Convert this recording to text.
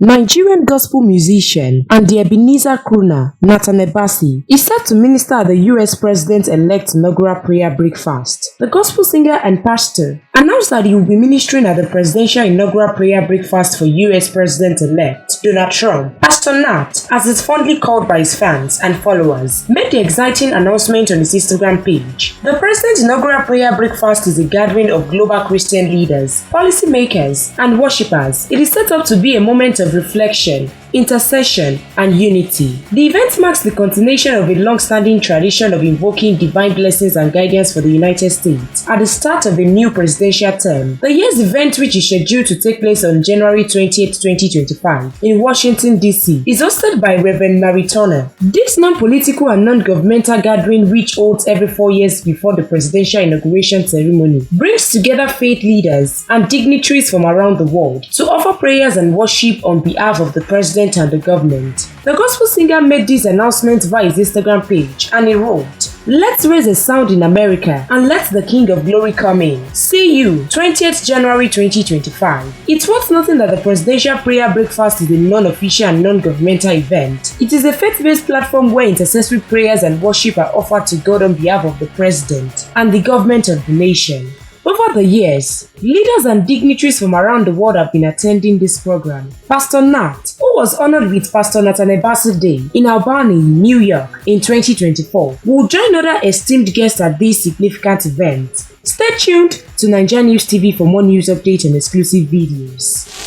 Nigerian gospel musician and the Ebenezer crooner Nathaniel Bassey is set to minister at the US President-elect's inaugural prayer breakfast. The gospel singer and pastor announced that he will be ministering at the presidential inaugural prayer breakfast for US President-elect Donald Trump. Pastor Nat, as is fondly called by his fans and followers, made the exciting announcement on his Instagram page. The president's inaugural prayer breakfast is a gathering of global Christian leaders, policymakers, and worshippers. It is set up to be a moment of reflection, intercession, and unity. The event marks the continuation of a long-standing tradition of invoking divine blessings and guidance for the United States at the start of a new presidential term. The year's event, which is scheduled to take place on January 20, 2025 in Washington, D.C., is hosted by Reverend Mary Turner. This non-political and non-governmental gathering, which holds every 4 years before the presidential inauguration ceremony, brings together faith leaders and dignitaries from around the world to offer prayers and worship on behalf of the president and the government. The gospel singer made this announcement via his Instagram page, and he wrote, "Let's raise a sound in America and let the King of Glory come in. See you 20th January 2025. It's worth noting that the presidential prayer breakfast is a non-official and non-governmental event. It is a faith-based platform where intercessory prayers and worship are offered to God on behalf of the president and the government of the nation." Over the years, leaders and dignitaries from around the world have been attending this program. Pastor Nat, who was honored with Pastor Nathaniel Bassey Day in Albany, New York in 2024, will join other esteemed guests at this significant event. Stay tuned to NaijaNews TV for more news updates and exclusive videos.